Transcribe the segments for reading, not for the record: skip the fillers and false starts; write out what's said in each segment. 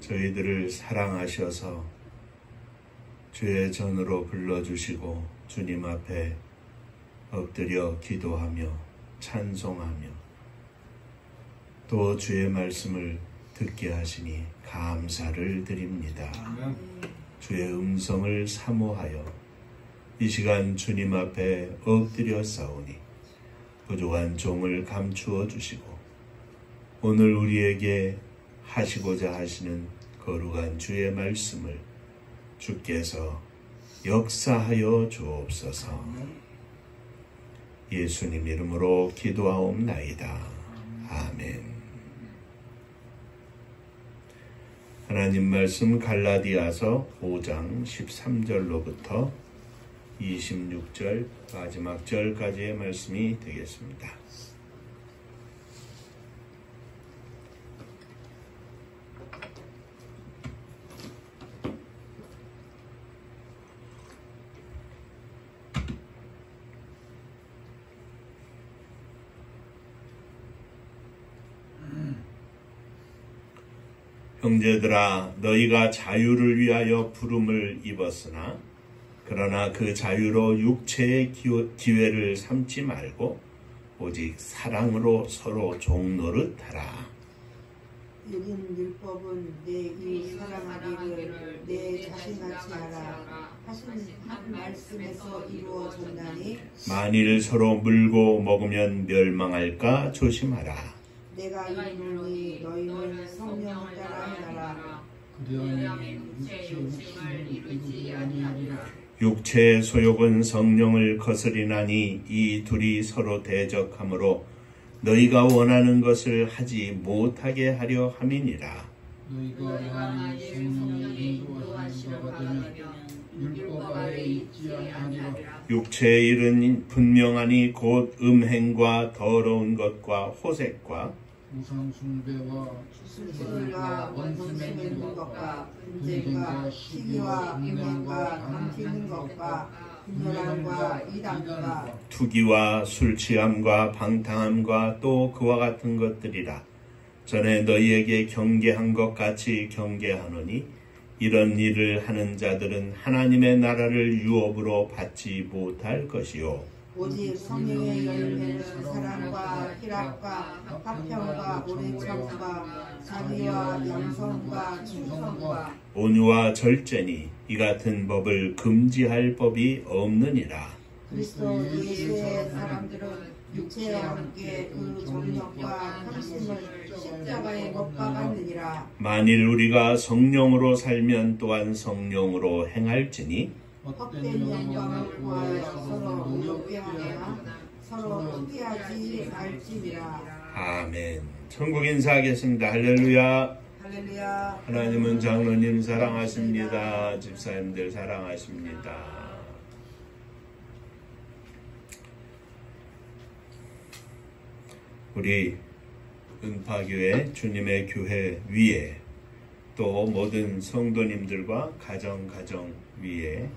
저희들을 사랑하셔서 주의 전으로 불러주시고 주님 앞에 엎드려 기도하며 찬송하며 또 주의 말씀을 듣게 하시니 감사를 드립니다. 주의 음성을 사모하여 이 시간 주님 앞에 엎드려 싸우니 부족한 종을 감추어 주시고 오늘 우리에게 하시고자 하시는 거룩한 주의 말씀을 주께서 역사하여 주옵소서. 예수님 이름으로 기도하옵나이다. 아멘. 하나님 말씀 갈라디아서 5장 13절로부터 26절 마지막 절까지의 말씀이 되겠습니다. 형제들아, 너희가 자유를 위하여 부름을 입었으나 그러나 그 자유로 육체의 기회를 삼지 말고 오직 사랑으로 서로 종노릇하라. 여긴 율법은 내 이웃 사랑하기를 내 자신같이 하라 하시는 한 말씀에서 이루어졌나니 만일 서로 물고 먹으면 멸망할까 조심하라. 내가 이르노니 너희는 성령을 따라 행하라. 그리하면 육체의 욕심을 이루지 아니하리라. 육체의 소욕은 성령을 거스리나니 이 둘이 서로 대적하므로 너희가 원하는 것을 하지 못하게 하려 함이니라. 너희가 만일 성령이 인도하시는 바가 되면 율법 아래 있지 아니하리라. 육체의 일은 분명하니 곧 음행과 더러운 것과 호색과 우상 숭배와 술과 원수 맺는 것과 분쟁과 시기와 음행과 강튀는 것과 분열함과 이단과 투기와 술취함과 방탕함과 또 그와 같은 것들이라. 전에 너희에게 경계한 것 같이 경계하노니 이런 일을 하는 자들은 하나님의 나라를 유업으로 받지 못할 것이요 오직 성령의 열매는 사랑과 희락과 화평과 오래참과 자비와 양성과 충성과 온유와 절제니 이 같은 법을 금지할 법이 없느니라. 그리스도 예수의 사람들은 육체와 함께 그 정력과 탐심을 십자가에 못 박았느니라. 만일 우리가 성령으로 살면 또한 성령으로 행할지니 헛된 영광을 구하여 서로 의롭게 하거나 서로 포기하지 말지니라. 아멘. 천국 인사하겠습니다. 할렐루야. 할렐루야. 하나님은 장로님 사랑하십니다. 집사님들 사랑하십니다. 우리 은파교회 주님의 교회 위에 또 모든 성도님들과 가정 위에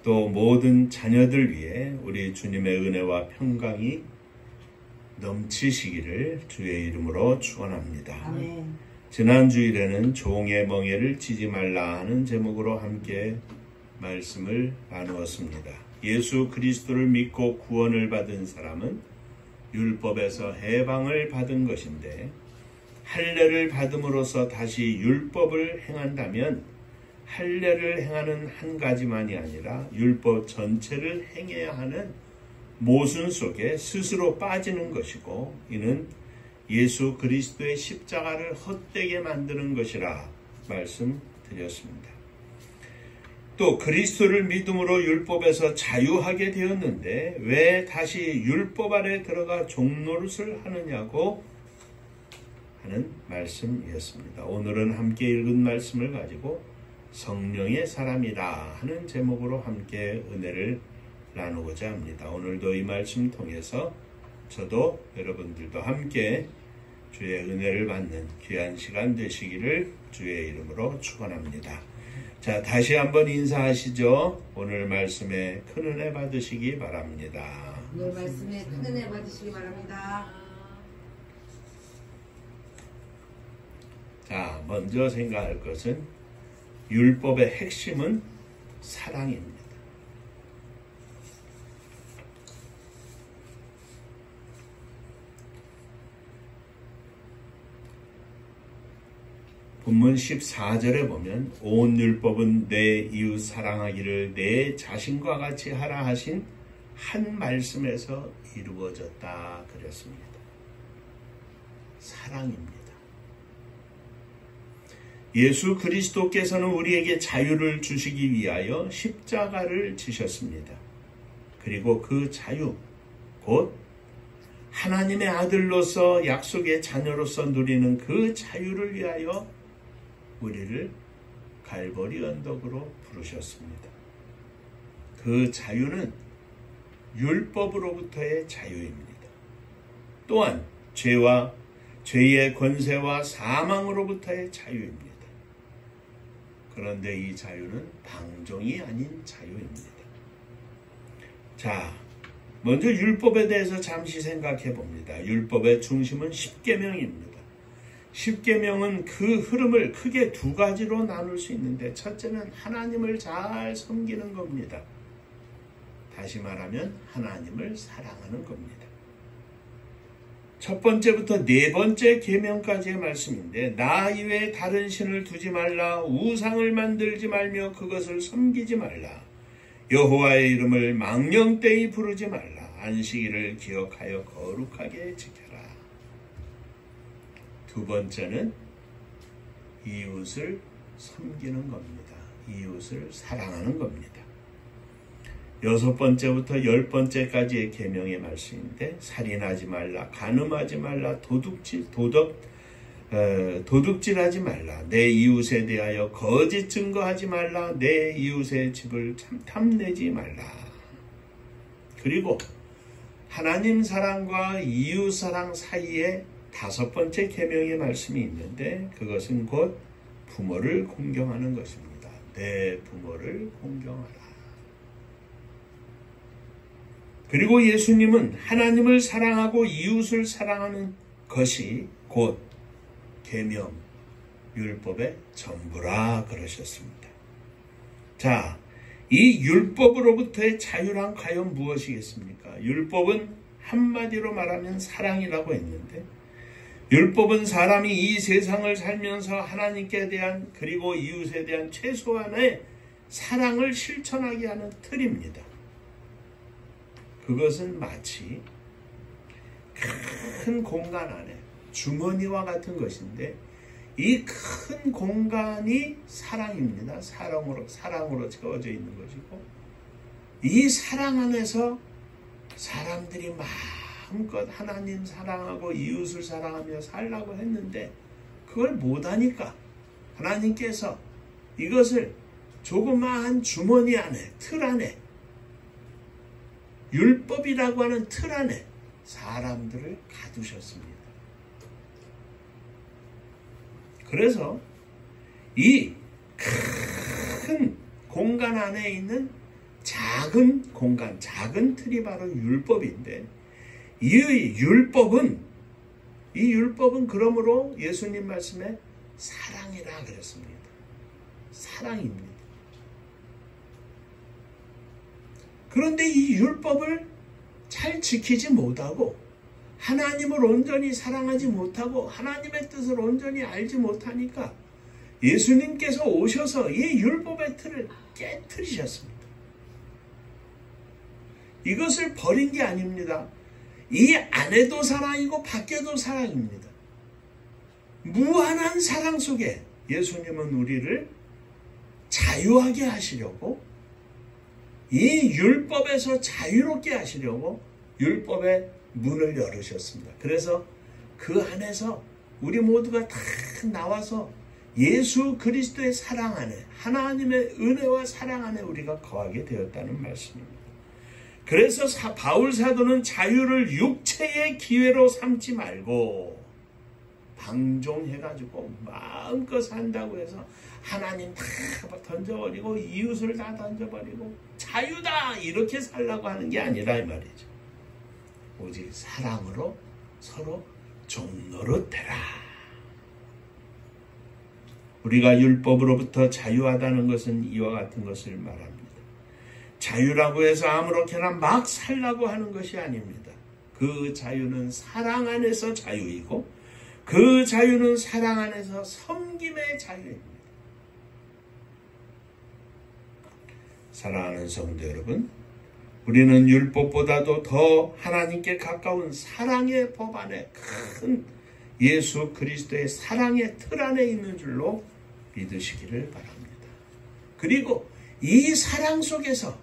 또 모든 자녀들 위해 우리 주님의 은혜와 평강이 넘치시기를 주의 이름으로 축원합니다. 아멘. 지난 주일에는 종의 멍에를 치지 말라 하는 제목으로 함께 말씀을 나누었습니다. 예수 그리스도를 믿고 구원을 받은 사람은 율법에서 해방을 받은 것인데 할례를 받음으로써 다시 율법을 행한다면 할례를 행하는 한 가지만이 아니라 율법 전체를 행해야 하는 모순 속에 스스로 빠지는 것이고 이는 예수 그리스도의 십자가를 헛되게 만드는 것이라 말씀드렸습니다. 또 그리스도를 믿음으로 율법에서 자유하게 되었는데 왜 다시 율법 아래 들어가 종노릇을 하느냐고 하는 말씀이었습니다. 오늘은 함께 읽은 말씀을 가지고 성령의 사람이라 하는 제목으로 함께 은혜를 나누고자 합니다. 오늘도 이 말씀 통해서 저도 여러분들도 함께 주의 은혜를 받는 귀한 시간 되시기를 주의 이름으로 축원합니다. 자, 다시 한번 인사하시죠. 오늘 말씀에 큰 은혜 받으시기 바랍니다. 오늘 말씀에 큰 은혜 받으시기 바랍니다. 자, 먼저 생각할 것은 율법의 핵심은 사랑입니다. 본문 14절에 보면 온 율법은 내 이웃 사랑하기를 내 자신과 같이 하라 하신 한 말씀에서 이루어졌다 그랬습니다. 사랑입니다. 예수 그리스도께서는 우리에게 자유를 주시기 위하여 십자가를 지셨습니다. 그리고 그 자유, 곧 하나님의 아들로서 약속의 자녀로서 누리는 그 자유를 위하여 우리를 갈보리 언덕으로 부르셨습니다. 그 자유는 율법으로부터의 자유입니다. 또한 죄의 권세와 사망으로부터의 자유입니다. 그런데 이 자유는 방종이 아닌 자유입니다. 자, 먼저 율법에 대해서 잠시 생각해 봅니다. 율법의 중심은 십계명입니다. 십계명은 그 흐름을 크게 두 가지로 나눌 수 있는데, 첫째는 하나님을 잘 섬기는 겁니다. 다시 말하면 하나님을 사랑하는 겁니다. 첫 번째부터 네 번째 계명까지의 말씀인데, 나 이외에 다른 신을 두지 말라, 우상을 만들지 말며 그것을 섬기지 말라, 여호와의 이름을 망령되이 부르지 말라, 안식일을 기억하여 거룩하게 지켜라. 두 번째는 이웃을 섬기는 겁니다. 이웃을 사랑하는 겁니다. 여섯 번째부터 10번째까지의 계명의 말씀인데, 살인하지 말라, 간음하지 말라, 도둑질하지 말라, 내 이웃에 대하여 거짓 증거하지 말라, 내 이웃의 집을 탐내지 말라. 그리고 하나님 사랑과 이웃 사랑 사이에 다섯 번째 계명의 말씀이 있는데, 그것은 곧 부모를 공경하는 것입니다. 내 부모를 공경하라. 그리고 예수님은 하나님을 사랑하고 이웃을 사랑하는 것이 곧 계명, 율법의 전부라 그러셨습니다. 자, 이 율법으로부터의 자유란 과연 무엇이겠습니까? 율법은 한마디로 말하면 사랑이라고 했는데, 율법은 사람이 이 세상을 살면서 하나님께 대한 그리고 이웃에 대한 최소한의 사랑을 실천하게 하는 틀입니다. 그것은 마치 큰 공간 안에 주머니와 같은 것인데, 이 큰 공간이 사랑입니다. 사랑으로 채워져 있는 것이고, 이 사랑 안에서 사람들이 마음껏 하나님 사랑하고 이웃을 사랑하며 살라고 했는데, 그걸 못하니까 하나님께서 이것을 조그마한 주머니 안에, 틀 안에, 율법이라고 하는 틀 안에 사람들을 가두셨습니다. 그래서 이 큰 공간 안에 있는 작은 공간, 작은 틀이 바로 율법인데, 이 율법은 그러므로 예수님 말씀에 사랑이라 그랬습니다. 사랑입니다. 그런데 이 율법을 잘 지키지 못하고, 하나님을 온전히 사랑하지 못하고, 하나님의 뜻을 온전히 알지 못하니까 예수님께서 오셔서 이 율법의 틀을 깨트리셨습니다. 이것을 버린 게 아닙니다. 이 안에도 사랑이고 밖에도 사랑입니다. 무한한 사랑 속에 예수님은 우리를 자유하게 하시려고, 이 율법에서 자유롭게 하시려고 율법의 문을 열으셨습니다. 그래서 그 안에서 우리 모두가 다 나와서 예수 그리스도의 사랑 안에, 하나님의 은혜와 사랑 안에 우리가 거하게 되었다는 말씀입니다. 그래서 바울 사도는 자유를 육체의 기회로 삼지 말고, 방종해가지고 마음껏 산다고 해서 하나님 다 던져버리고 이웃을 다 던져버리고 자유다 이렇게 살라고 하는 게 아니라 이 말이죠. 오직 사랑으로 서로 종노릇해라. 우리가 율법으로부터 자유하다는 것은 이와 같은 것을 말합니다. 자유라고 해서 아무렇게나 막 살라고 하는 것이 아닙니다. 그 자유는 사랑 안에서 자유이고 그 자유는 사랑 안에서 섬김의 자유입니다. 사랑하는 성도 여러분, 우리는 율법보다도 더 하나님께 가까운 사랑의 법 안에 큰 예수 그리스도의 사랑의 틀 안에 있는 줄로 믿으시기를 바랍니다. 그리고 이 사랑 속에서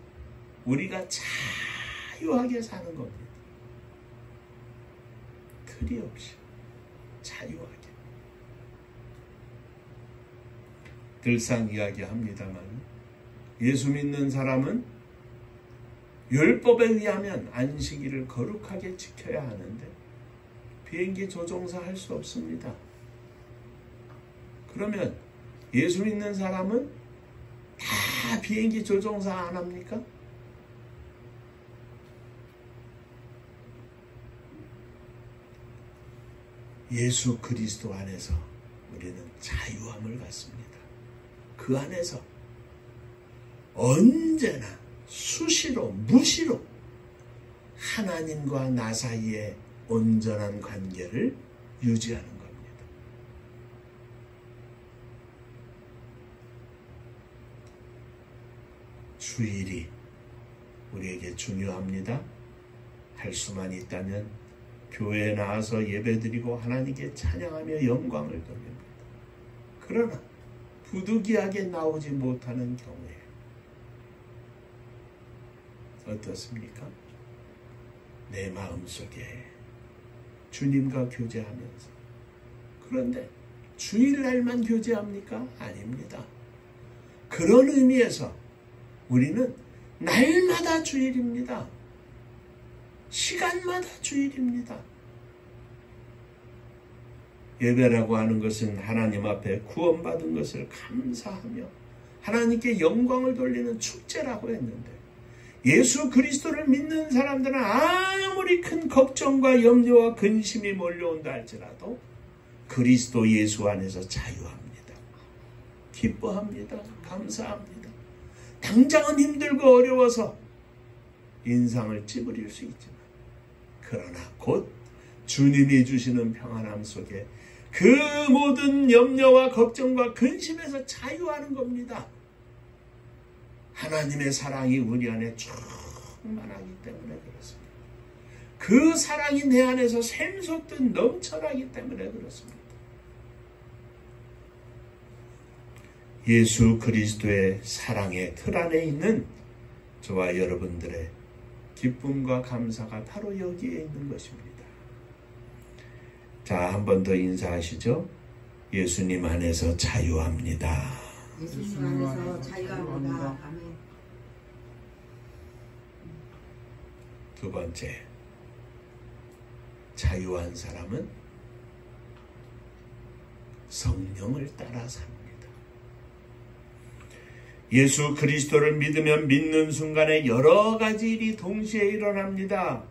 우리가 자유하게 사는 겁니다. 틀이 없이 자유하게. 늘상 이야기합니다만 예수 믿는 사람은 율법에 의하면 안식일을 거룩하게 지켜야 하는데 비행기 조종사 할 수 없습니다. 그러면 예수 믿는 사람은 다 비행기 조종사 안 합니까? 예수 그리스도 안에서 우리는 자유함을 갖습니다. 그 안에서 언제나 수시로 무시로 하나님과 나 사이에 온전한 관계를 유지하는 겁니다. 주일이 우리에게 중요합니다. 할 수만 있다면 교회에 나와서 예배드리고 하나님께 찬양하며 영광을 돌립니다. 그러나 부득이하게 나오지 못하는 경우에 어떻습니까? 내 마음속에 주님과 교제하면서. 그런데 주일날만 교제합니까? 아닙니다. 그런 의미에서 우리는 날마다 주일입니다. 시간마다 주일입니다. 예배라고 하는 것은 하나님 앞에 구원받은 것을 감사하며 하나님께 영광을 돌리는 축제라고 했는데 예수 그리스도를 믿는 사람들은 아무리 큰 걱정과 염려와 근심이 몰려온다 할지라도 그리스도 예수 안에서 자유합니다. 기뻐합니다. 감사합니다. 당장은 힘들고 어려워서 인상을 찌푸릴 수 있지만 그러나 곧 주님이 주시는 평안함 속에 그 모든 염려와 걱정과 근심에서 자유하는 겁니다. 하나님의 사랑이 우리 안에 충만하기 때문에 그렇습니다. 그 사랑이 내 안에서 샘솟듯 넘쳐나기 때문에 그렇습니다. 예수 그리스도의 사랑의 틀 안에 있는 저와 여러분들의 기쁨과 감사가 바로 여기에 있는 것입니다. 자, 한 번 더 인사하시죠. 예수님 안에서 자유합니다. 예수님 안에서 자유합니다. 아멘. 두 번째, 자유한 사람은 성령을 따라 삽니다. 예수 그리스도를 믿으면 믿는 순간에 여러 가지 일이 동시에 일어납니다.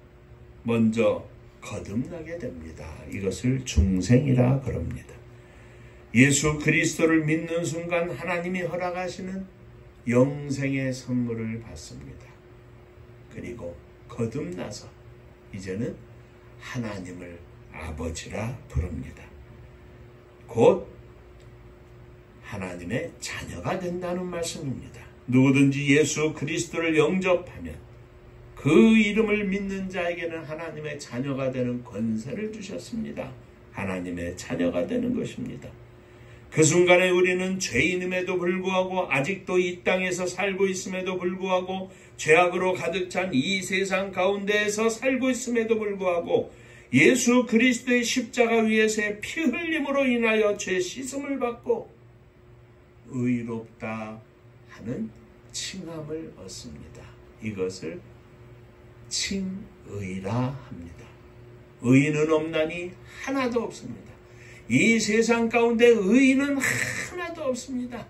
먼저 거듭나게 됩니다. 이것을 중생이라 그럽니다. 예수 그리스도를 믿는 순간 하나님이 허락하시는 영생의 선물을 받습니다. 그리고 거듭나서 이제는 하나님을 아버지라 부릅니다. 곧 하나님의 자녀가 된다는 말씀입니다. 누구든지 예수 그리스도를 영접하면 그 이름을 믿는 자에게는 하나님의 자녀가 되는 권세를 주셨습니다. 하나님의 자녀가 되는 것입니다. 그 순간에 우리는 죄인임에도 불구하고 아직도 이 땅에서 살고 있음에도 불구하고 죄악으로 가득 찬 이 세상 가운데에서 살고 있음에도 불구하고 예수 그리스도의 십자가 위에서의 피 흘림으로 인하여 죄 씻음을 받고 의롭다 하는 칭함을 얻습니다. 이것을 칭의라 합니다. 의인은 없나니 하나도 없습니다. 이 세상 가운데 의인은 하나도 없습니다.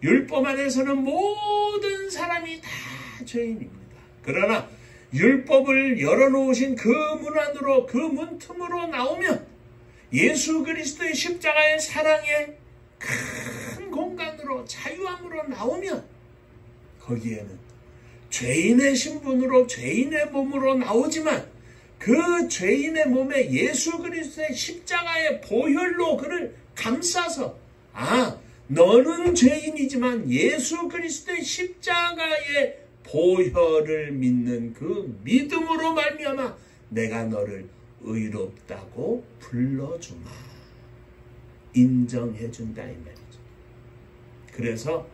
율법 안에서는 모든 사람이 다 죄인입니다. 그러나 율법을 열어놓으신 그 문 안으로, 그 문틈으로 나오면 예수 그리스도의 십자가의 사랑에 큰 자유함으로 나오면 거기에는 죄인의 신분으로 죄인의 몸으로 나오지만 그 죄인의 몸에 예수 그리스도의 십자가의 보혈로 그를 감싸서 너는 죄인이지만 예수 그리스도의 십자가의 보혈을 믿는 그 믿음으로 말미암아 내가 너를 의롭다고 불러주마. 인정해준다 이 말이죠. 그래서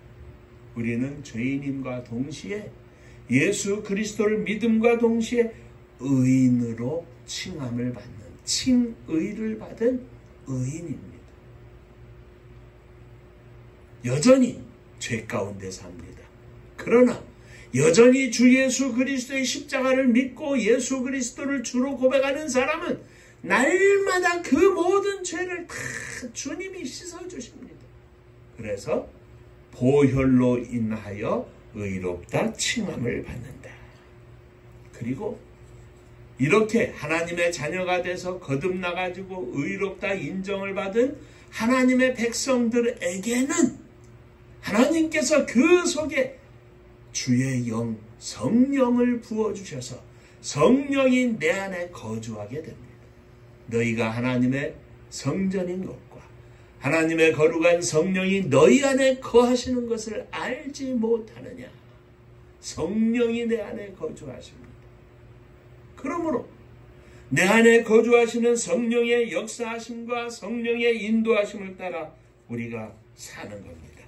우리는 죄인임과 동시에 예수 그리스도를 믿음과 동시에 의인으로 칭함을 받는 칭의를 받은 의인입니다. 여전히 죄 가운데 삽니다. 그러나 여전히 주 예수 그리스도의 십자가를 믿고 예수 그리스도를 주로 고백하는 사람은 날마다 그 모든 죄를 다 주님이 씻어주십니다. 그래서 보혈로 인하여 의롭다 칭함을 받는다. 그리고 이렇게 하나님의 자녀가 돼서 거듭나가지고 의롭다 인정을 받은 하나님의 백성들에게는 하나님께서 그 속에 주의 영 성령을 부어주셔서 성령이 내 안에 거주하게 됩니다. 너희가 하나님의 성전인 것과 하나님의 거룩한 성령이 너희 안에 거하시는 것을 알지 못하느냐. 성령이 내 안에 거주하십니다. 그러므로 내 안에 거주하시는 성령의 역사하심과 성령의 인도하심을 따라 우리가 사는 겁니다.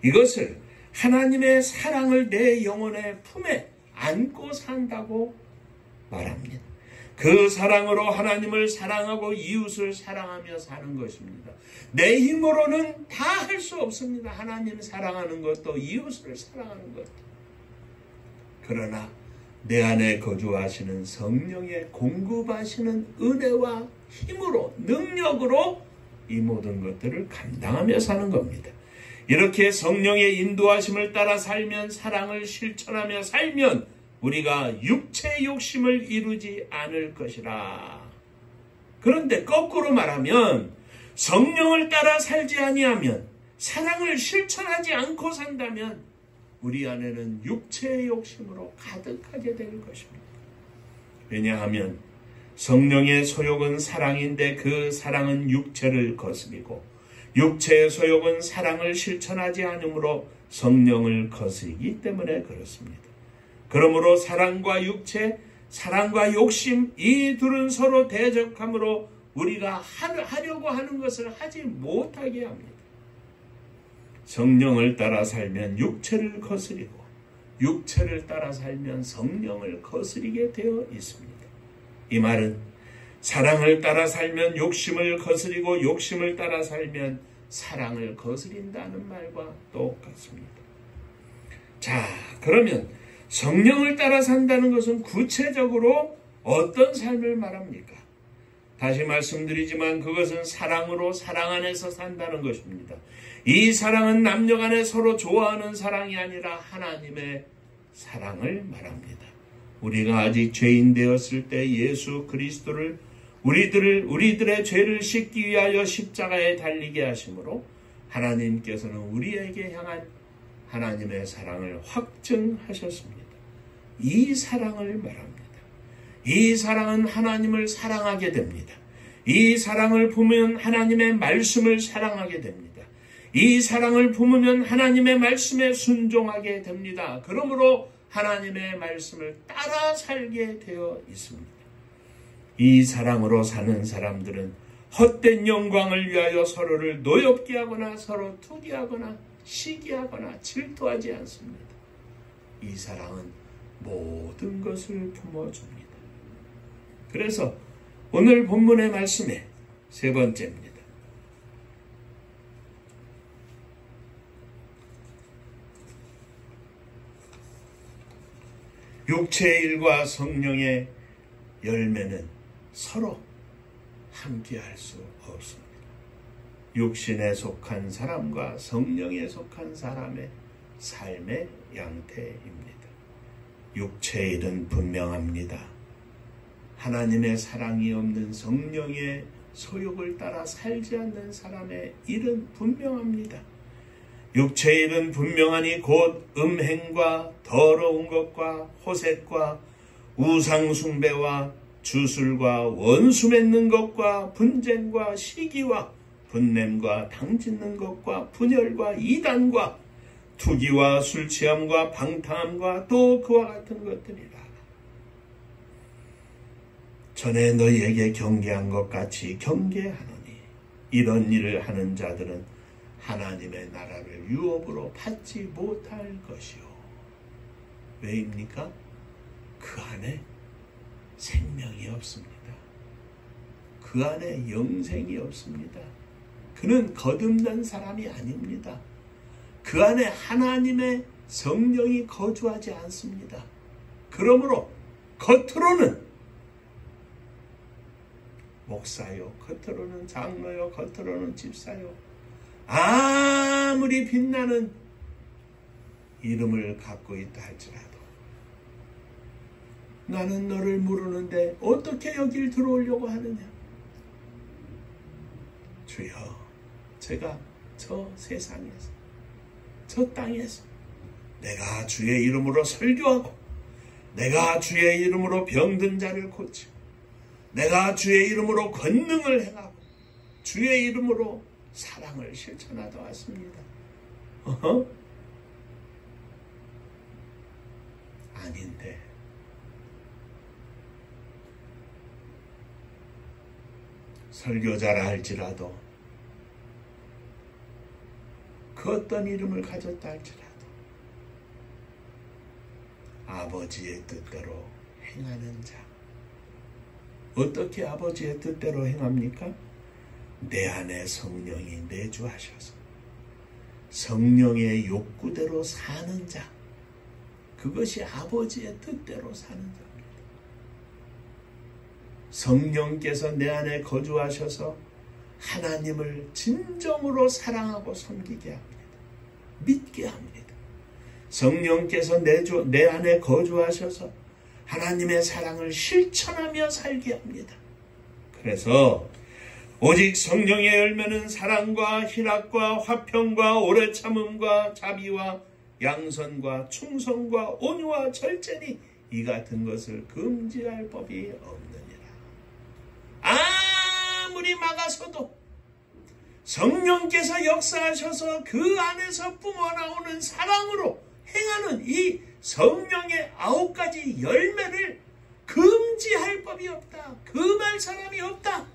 이것을 하나님의 사랑을 내 영혼의 품에 안고 산다고 말합니다. 그 사랑으로 하나님을 사랑하고 이웃을 사랑하며 사는 것입니다. 내 힘으로는 다 할 수 없습니다. 하나님 사랑하는 것도 이웃을 사랑하는 것도. 그러나 내 안에 거주하시는 성령의 공급하시는 은혜와 힘으로 능력으로 이 모든 것들을 감당하며 사는 겁니다. 이렇게 성령의 인도하심을 따라 살면 사랑을 실천하며 살면 우리가 육체의 욕심을 이루지 않을 것이라. 그런데 거꾸로 말하면 성령을 따라 살지 아니하면 사랑을 실천하지 않고 산다면 우리 안에는 육체의 욕심으로 가득하게 될 것입니다. 왜냐하면 성령의 소욕은 사랑인데 그 사랑은 육체를 거스리고 육체의 소욕은 사랑을 실천하지 않으므로 성령을 거스리기 때문에 그렇습니다. 그러므로 사랑과 육체, 사랑과 욕심 이 둘은 서로 대적하므로 우리가 하려고 하는 것을 하지 못하게 합니다. 성령을 따라 살면 육체를 거스리고 육체를 따라 살면 성령을 거스리게 되어 있습니다. 이 말은 사랑을 따라 살면 욕심을 거스리고 욕심을 따라 살면 사랑을 거스린다는 말과 똑같습니다. 자, 그러면 성령을 따라 산다는 것은 구체적으로 어떤 삶을 말합니까? 다시 말씀드리지만 그것은 사랑으로 사랑 안에서 산다는 것입니다. 이 사랑은 남녀 간에 서로 좋아하는 사랑이 아니라 하나님의 사랑을 말합니다. 우리가 아직 죄인 되었을 때 예수 그리스도를 우리들의 죄를 씻기 위하여 십자가에 달리게 하심으로 하나님께서는 우리에게 향한 하나님의 사랑을 확증하셨습니다. 이 사랑을 말합니다. 이 사랑은 하나님을 사랑하게 됩니다. 이 사랑을 품으면 하나님의 말씀을 사랑하게 됩니다. 이 사랑을 품으면 하나님의 말씀에 순종하게 됩니다. 그러므로 하나님의 말씀을 따라 살게 되어 있습니다. 이 사랑으로 사는 사람들은 헛된 영광을 위하여 서로를 노엽게 하거나 서로 투기하거나 시기하거나 질투하지 않습니다. 이 사랑은 모든 것을 품어줍니다. 그래서 오늘 본문의 말씀의 세 번째입니다. 육체의 일과 성령의 열매는 서로 함께할 수 없습니다. 육신에 속한 사람과 성령에 속한 사람의 삶의 양태입니다. 육체의 일은 분명합니다. 하나님의 사랑이 없는 성령의 소욕을 따라 살지 않는 사람의 일은 분명합니다. 육체의 일은 분명하니 곧 음행과 더러운 것과 호색과 우상숭배와 주술과 원수 맺는 것과 분쟁과 시기와 분냄과 당짓는 것과 분열과 이단과 투기와 술취함과 방탕함과 또 그와 같은 것들이라. 전에 너희에게 경계한 것 같이 경계하노니 이런 일을 하는 자들은 하나님의 나라를 유업으로 받지 못할 것이요. 왜입니까? 그 안에 생명이 없습니다. 그 안에 영생이 없습니다. 그는 거듭난 사람이 아닙니다. 그 안에 하나님의 성령이 거주하지 않습니다. 그러므로 겉으로는 목사요, 겉으로는 장로요, 겉으로는 집사요, 아무리 빛나는 이름을 갖고 있다 할지라도 나는 너를 모르는데 어떻게 여길 들어오려고 하느냐? 주여, 제가 저 세상에서, 저 땅에서 내가 주의 이름으로 설교하고, 내가 주의 이름으로 병든 자를 고치고, 내가 주의 이름으로 권능을 행하고, 주의 이름으로 사랑을 실천하다 왔습니다. 아닌데, 설교자라 할지라도, 그 어떤 이름을 가졌다 할지라도 아버지의 뜻대로 행하는 자. 어떻게 아버지의 뜻대로 행합니까? 내 안에 성령이 내주하셔서 성령의 욕구대로 사는 자. 그것이 아버지의 뜻대로 사는 자입니다. 성령께서 내 안에 거주하셔서 하나님을 진정으로 사랑하고 섬기게 합니다. 믿게 합니다. 성령께서 내 안에 거주하셔서 하나님의 사랑을 실천하며 살게 합니다. 그래서 오직 성령의 열매는 사랑과 희락과 화평과 오래 참음과 자비와 양선과 충성과 온유와 절제니 이 같은 것을 금지할 법이 없느니라. 아무리 막아서도 성령께서 역사하셔서 그 안에서 뿜어나오는 사랑으로 행하는 이 성령의 9가지 열매를 금지할 법이 없다. 금할 사람이 없다.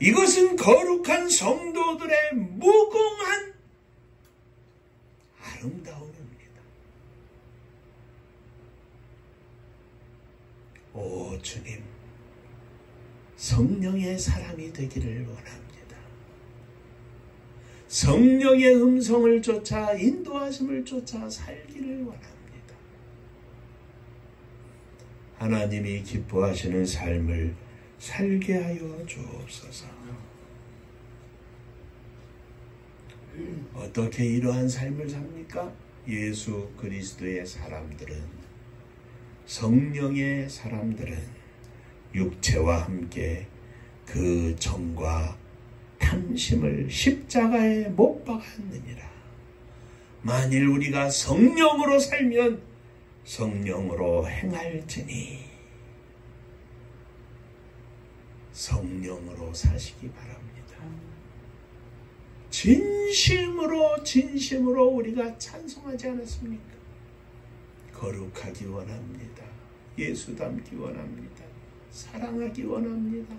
이것은 거룩한 성도들의 무궁한 아름다움입니다. 오 주님, 성령의 사람이 되기를 원합니다. 성령의 음성을 쫓아 인도하심을 쫓아 살기를 원합니다. 하나님이 기뻐하시는 삶을 살게 하여 주옵소서. 어떻게 이러한 삶을 삽니까? 예수 그리스도의 사람들은, 성령의 사람들은 육체와 함께 그 정과 탐심을 십자가에 못 박았느니라. 만일 우리가 성령으로 살면 성령으로 행할지니 성령으로 사시기 바랍니다. 진심으로 우리가 찬송하지 않았습니까? 거룩하기 원합니다. 예수 닮기 원합니다. 사랑하기 원합니다.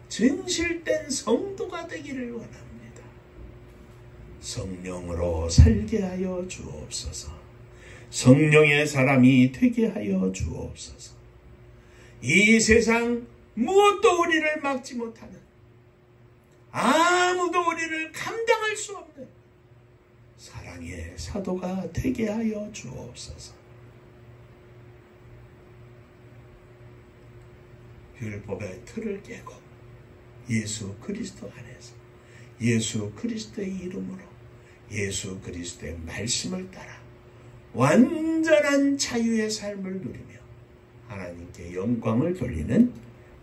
진실된 성도가 되기를 원합니다. 성령으로 살게 하여 주옵소서. 성령의 사람이 되게 하여 주옵소서. 이 세상 무엇도 우리를 막지 못하는, 아무도 우리를 감당할 수 없는 사랑의 사도가 되게 하여 주옵소서. 율법의 틀을 깨고 예수 그리스도 안에서 예수 그리스도의 이름으로 예수 그리스도의 말씀을 따라 완전한 자유의 삶을 누리며 하나님께 영광을 돌리는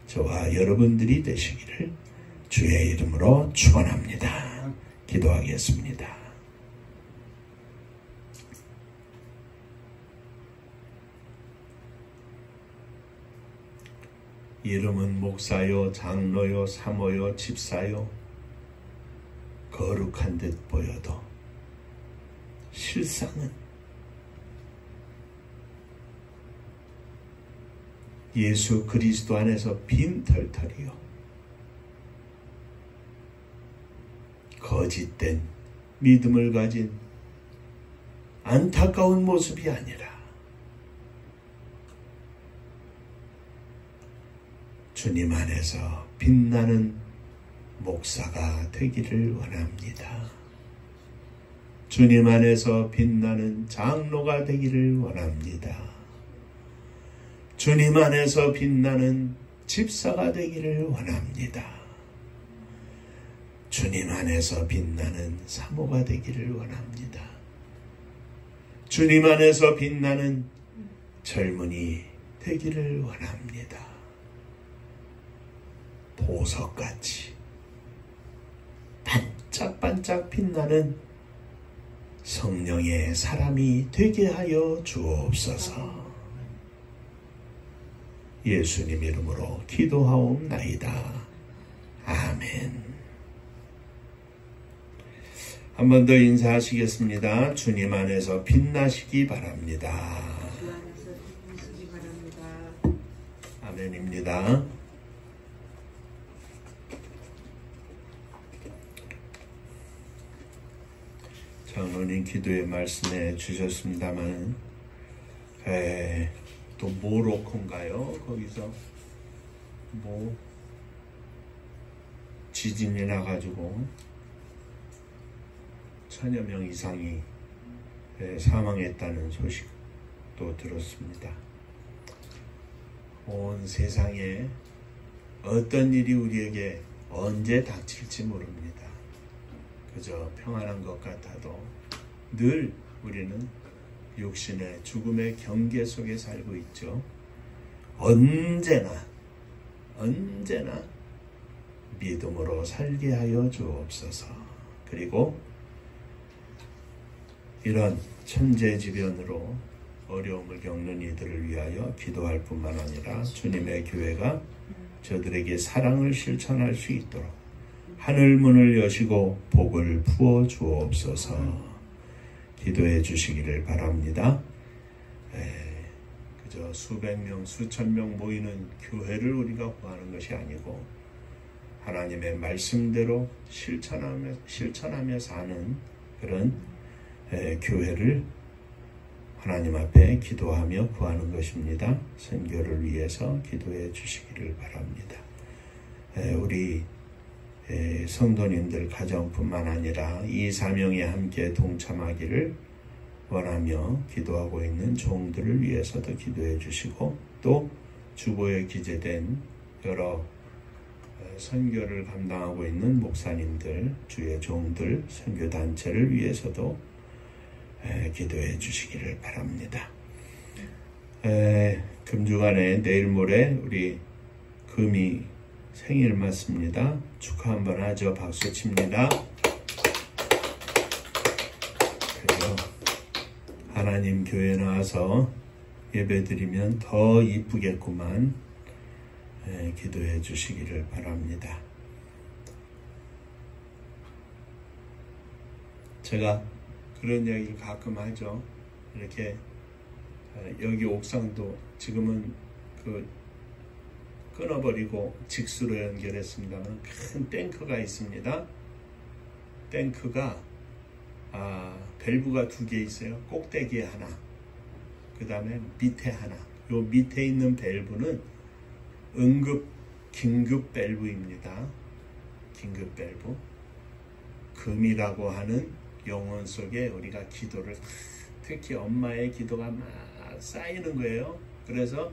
저와 여러분들이 되시기를 주의 이름으로 축원합니다. 기도하겠습니다. 이름은 목사요, 장로요, 사모요, 집사요, 거룩한 듯 보여도 실상은 예수 그리스도 안에서 빈털털이요, 거짓된 믿음을 가진 안타까운 모습이 아니라 주님 안에서 빛나는 목사가 되기를 원합니다. 주님 안에서 빛나는 장로가 되기를 원합니다. 주님 안에서 빛나는 집사가 되기를 원합니다. 주님 안에서 빛나는 사모가 되기를 원합니다. 주님 안에서 빛나는 젊은이 되기를 원합니다. 보석같이 반짝반짝 빛나는 성령의 사람이 되게 하여 주옵소서. 예수님 이름으로 기도하옵나이다. 아멘. 한 번 더 인사하시겠습니다. 주님 안에서 빛나시기 바랍니다. 주 안에서 빛나시기 바랍니다. 아멘입니다. 장로님 기도의 말씀해 주셨습니다만 또 모로코인가요? 거기서 뭐 지진이 나가지고 1000여 명 이상이 사망했다는 소식도 들었습니다. 온 세상에 어떤 일이 우리에게 언제 닥칠지 모릅니다. 그저 평안한 것 같아도 늘 우리는 육신의 죽음의 경계 속에 살고 있죠. 언제나 믿음으로 살게 하여 주옵소서. 그리고 이런 천재지변으로 어려움을 겪는 이들을 위하여 기도할 뿐만 아니라 주님의 교회가 저들에게 사랑을 실천할 수 있도록 하늘 문을 여시고 복을 부어 주옵소서. 기도해 주시기를 바랍니다. 그저 수백 명, 수천 명 모이는 교회를 우리가 구하는 것이 아니고 하나님의 말씀대로 실천하며 사는 그런 교회를 하나님 앞에 기도하며 구하는 것입니다. 선교를 위해서 기도해 주시기를 바랍니다. 우리 성도님들 가정뿐만 아니라 이 사명에 함께 동참하기를 원하며 기도하고 있는 종들을 위해서도 기도해 주시고 또 주보에 기재된 여러 선교를 감당하고 있는 목사님들, 주의 종들, 선교단체를 위해서도 기도해 주시기를 바랍니다. 금주간에 내일 모레 우리 금이 생일 맞습니다. 축하 한번 하죠. 박수 칩니다. 그래서 하나님 교회 나와서 예배 드리면 더 이쁘겠구만. 기도해 주시기를 바랍니다. 제가 그런 이야기를 가끔 하죠. 이렇게 여기 옥상도 지금은 끊어버리고 직수로 연결했습니다만 큰 탱크가 있습니다. 탱크가 밸브가 2개 있어요. 꼭대기에 하나, 그 다음에 밑에 하나. 요 밑에 있는 밸브는 긴급 밸브입니다. 긴급 밸브. 금이라고 하는 영혼 속에 우리가 기도를, 특히 엄마의 기도가 막 쌓이는 거예요. 그래서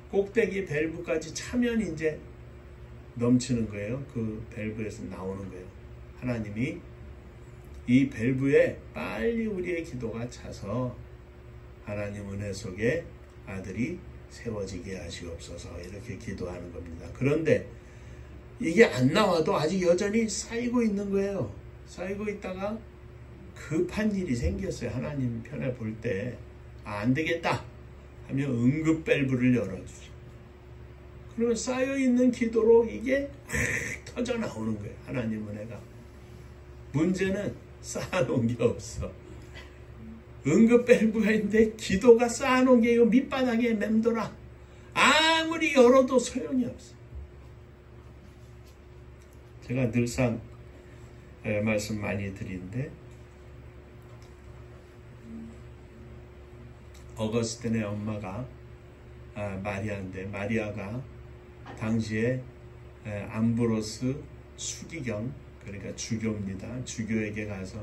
꼭대기 밸브까지 차면 이제 넘치는 거예요. 그 밸브에서 나오는 거예요. 하나님이 이 밸브에 빨리 우리의 기도가 차서 하나님 은혜 속에 아들이 세워지게 하시옵소서, 이렇게 기도하는 겁니다. 그런데 이게 안 나와도 아직 여전히 쌓이고 있는 거예요. 쌓이고 있다가 급한 일이 생겼어요. 하나님 편에 볼 때 안 되겠다 하면 응급 밸브를 열어주죠. 그러면 쌓여있는 기도로 이게 터져 나오는 거예요. 하나님 은혜가. 문제는 쌓아놓은 게 없어. 응급 밸브가 있는데 기도가 쌓아놓은 게 이거 밑바닥에 맴돌아. 아무리 열어도 소용이 없어. 제가 늘상 말씀 많이 드리는데 어거스틴의 엄마가 마리아인데 마리아가 당시에 암브로스 수기경, 그러니까 주교입니다. 주교에게 가서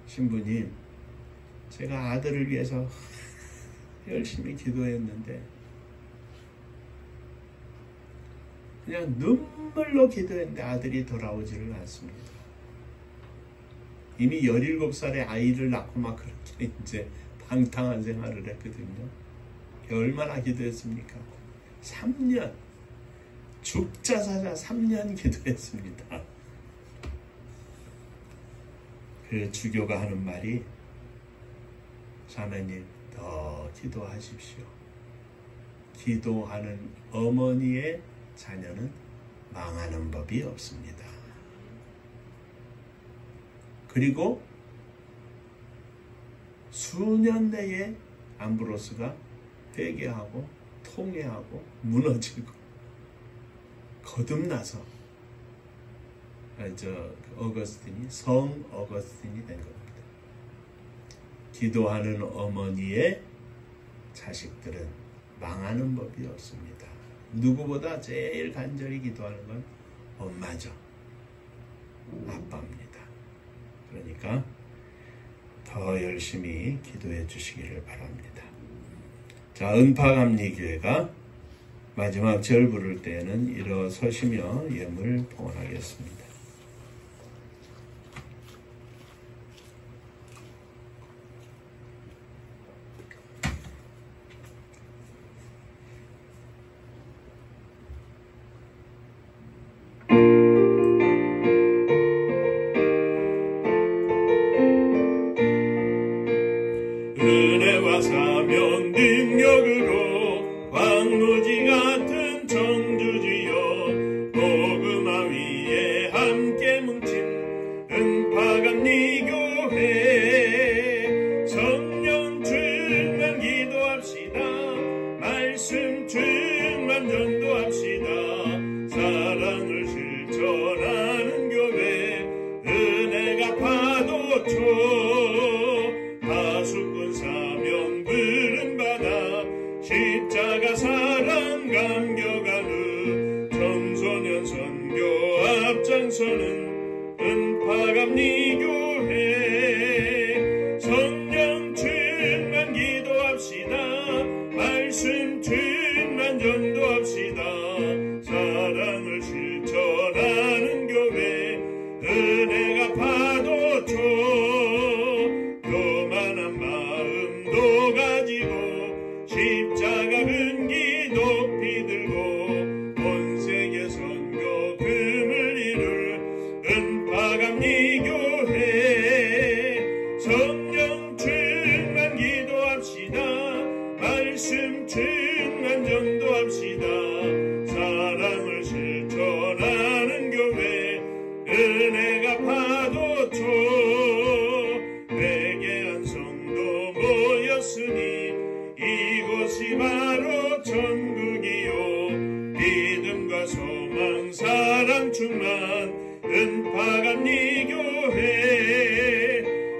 신부님, 제가 아들을 위해서 열심히 기도했는데 그냥 눈물로 기도했는데 아들이 돌아오지를 않습니다. 이미 17살에 아이를 낳고 막 그렇게 이제 방탕한 생활을 했거든요. 얼마나 기도했습니까? 3년, 죽자 사자 3년 기도했습니다. 그 주교가 하는 말이, 자매님 더 기도하십시오. 기도하는 어머니의 자녀는 망하는 법이 없습니다. 그리고 수년 내에 암브로스가 회개하고 통회하고 무너지고 거듭나서 어거스틴이 성 어거스틴이 된 겁니다. 기도하는 어머니의 자식들은 망하는 법이 없습니다. 누구보다 제일 간절히 기도하는 건 엄마죠. 아빠입니다. 그러니까 더 열심히 기도해 주시기를 바랍니다. 자, 은파감리교회가 마지막 절 부를 때에는 일어서시며 예물 봉헌하겠습니다. 은혜와 사명 능력으로 황무지 같은 청주지여 복음화 위에 함께 뭉친 은파감리교회 성령 충만 기도합시다. 말씀 충만 전도합시다. 사랑을 실천하는 교회 은혜가 파도쳐 하수꾼 사명 부름받아 십자가 사랑 감격하는 청소년 선교 앞장서는 은파감리교회 성령 충만 기도합시다. 말씀 충만 전도합시다. 사랑을 실천하는 교회 은혜가 파도쳐 십자가 근기 높이 들고 온 세계 선교 금을 이룰 은파감리교회 성령 충만 기도합시다. 말씀 충만 전도합시다. 사랑을 실천하는 교회 은혜가 파도쳐 회개한 성도 모였으니 이곳이 바로 천국이요 믿음과 소망 사랑 충만 은파감리교회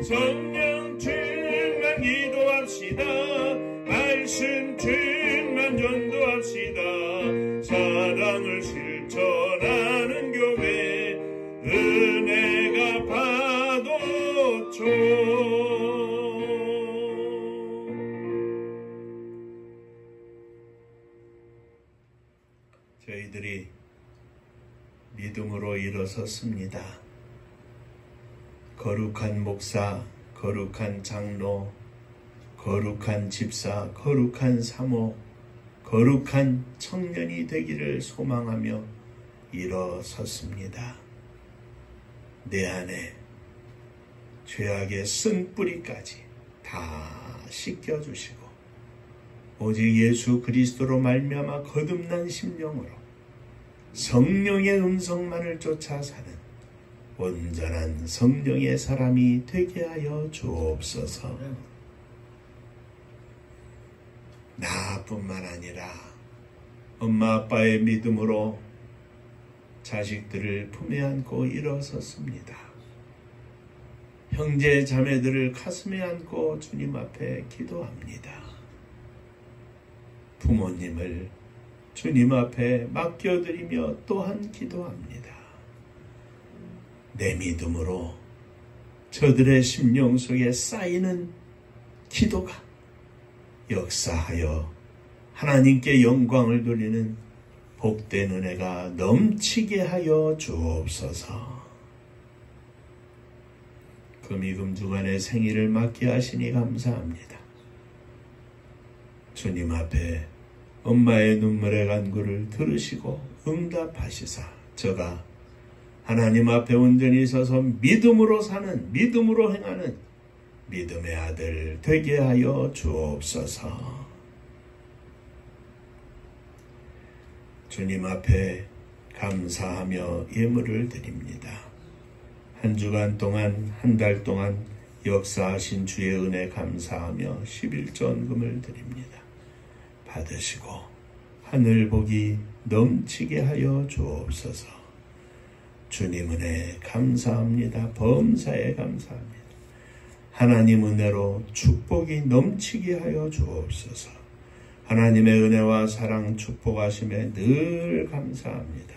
성령 충만 기도합시다. 말씀 충만 전도합시다. 사랑을 실천하는 교회 은혜가 파도쳐 저희들이 믿음으로 일어섰습니다. 거룩한 목사, 거룩한 장로, 거룩한 집사, 거룩한 사모, 거룩한 청년이 되기를 소망하며 일어섰습니다. 내 안에 죄악의 쓴뿌리까지 다 씻겨주시고 오직 예수 그리스도로 말미암아 거듭난 심령으로 성령의 음성만을 쫓아 사는 온전한 성령의 사람이 되게 하여 주옵소서. 나뿐만 아니라 엄마 아빠의 믿음으로 자식들을 품에 안고 일어섰습니다. 형제 자매들을 가슴에 안고 주님 앞에 기도합니다. 부모님을 주님 앞에 맡겨드리며 또한 기도합니다. 내 믿음으로 저들의 심령 속에 쌓이는 기도가 역사하여 하나님께 영광을 돌리는 복된 은혜가 넘치게 하여 주옵소서. 금이금주간의 생일을 맞게 하시니 감사합니다. 주님 앞에 엄마의 눈물의 간구를 들으시고 응답하시사 저가 하나님 앞에 온전히 서서 믿음으로 사는, 믿음으로 행하는 믿음의 아들 되게 하여 주옵소서. 주님 앞에 감사하며 예물을 드립니다. 한 주간 동안, 한 달 동안 역사하신 주의 은혜 감사하며 11전금을 드립니다. 받으시고 하늘 복이 넘치게 하여 주옵소서. 주님 은혜 감사합니다. 범사에 감사합니다. 하나님 은혜로 축복이 넘치게 하여 주옵소서. 하나님의 은혜와 사랑 축복하심에 늘 감사합니다.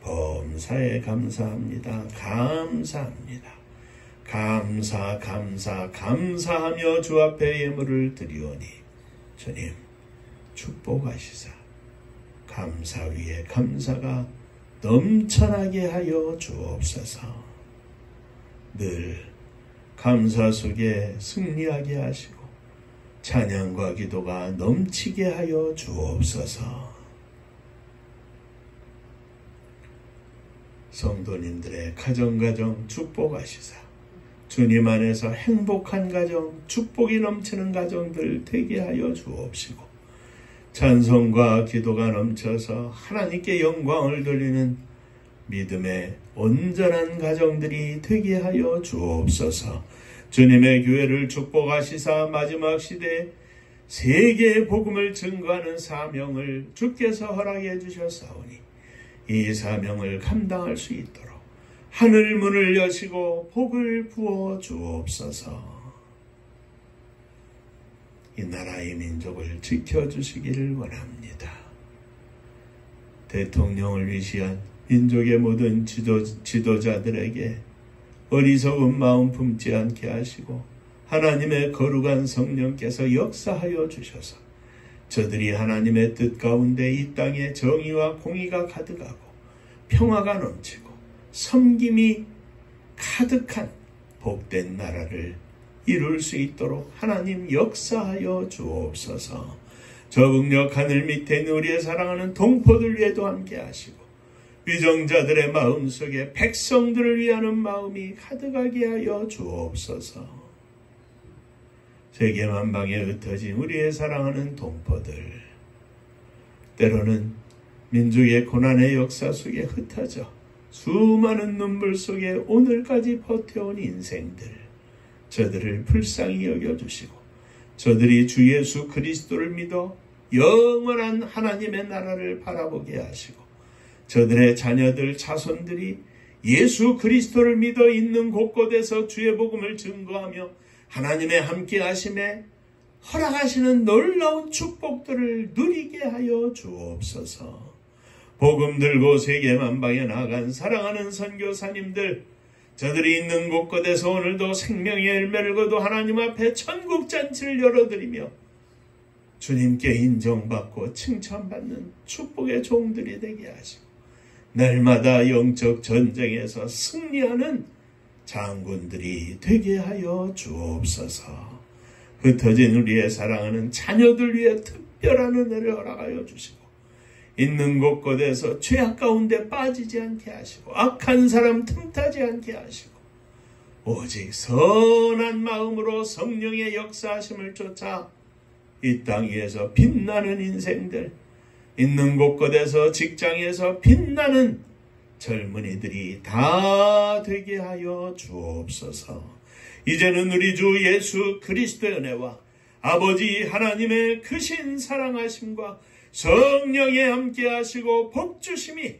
범사에 감사합니다. 감사합니다. 감사하며 주 앞에 예물을 드리오니 주님 축복하시사 감사 위에 감사가 넘쳐나게 하여 주옵소서. 늘 감사 속에 승리하게 하시고 찬양과 기도가 넘치게 하여 주옵소서. 성도님들의 가정 축복하시사 주님 안에서 행복한 가정, 축복이 넘치는 가정들 되게 하여 주옵시고 찬송과 기도가 넘쳐서 하나님께 영광을 돌리는 믿음의 온전한 가정들이 되게 하여 주옵소서. 주님의 교회를 축복하시사 마지막 시대에 세계의 복음을 증거하는 사명을 주께서 허락해 주셨사오니 이 사명을 감당할 수 있도록 하늘 문을 여시고 복을 부어 주옵소서. 이 나라의 민족을 지켜주시기를 원합니다. 대통령을 위시한 민족의 모든 지도자들에게 어리석은 마음 품지 않게 하시고 하나님의 거룩한 성령께서 역사하여 주셔서 저들이 하나님의 뜻 가운데 이 땅에 정의와 공의가 가득하고 평화가 넘치고 섬김이 가득한 복된 나라를 이룰 수 있도록 하나님 역사하여 주옵소서. 저국력 하늘 밑에 있는 우리의 사랑하는 동포들 위에도 함께 하시고 위정자들의 마음속에 백성들을 위하는 마음이 가득하게 하여 주옵소서. 세계 만방에 흩어진 우리의 사랑하는 동포들, 때로는 민족의 고난의 역사 속에 흩어져 수많은 눈물 속에 오늘까지 버텨온 인생들, 저들을 불쌍히 여겨주시고 저들이 주 예수 그리스도를 믿어 영원한 하나님의 나라를 바라보게 하시고 저들의 자녀들, 자손들이 예수 그리스도를 믿어 있는 곳곳에서 주의 복음을 증거하며 하나님의 함께 하심에 허락하시는 놀라운 축복들을 누리게 하여 주옵소서. 복음 들고 세계 만방에 나간 사랑하는 선교사님들, 저들이 있는 곳곳에서 오늘도 생명의 열매를 거두 하나님 앞에 천국잔치를 열어드리며 주님께 인정받고 칭찬받는 축복의 종들이 되게 하시고 날마다 영적 전쟁에서 승리하는 장군들이 되게 하여 주옵소서. 흩어진 우리의 사랑하는 자녀들 위해 특별한 은혜를 허락하여 주시고 있는 곳곳에서 죄악 가운데 빠지지 않게 하시고 악한 사람 틈타지 않게 하시고 오직 선한 마음으로 성령의 역사하심을 쫓아 이 땅 위에서 빛나는 인생들, 있는 곳곳에서 직장에서 빛나는 젊은이들이 다 되게 하여 주옵소서. 이제는 우리 주 예수 그리스도의 은혜와 아버지 하나님의 크신 사랑하심과 성령에 함께 하시고 복주심이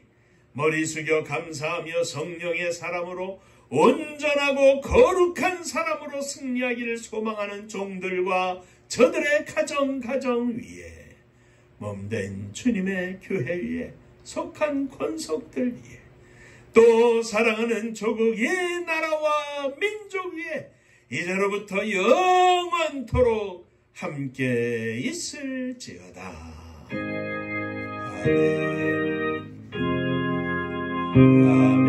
머리 숙여 감사하며 성령의 사람으로 온전하고 거룩한 사람으로 승리하기를 소망하는 종들과 저들의 가정 위에 몸된 주님의 교회 위에 속한 권속들 위에 또 사랑하는 조국의 나라와 민족 위에 이제로부터 영원토록 함께 있을지어다. 아멘. 아멘.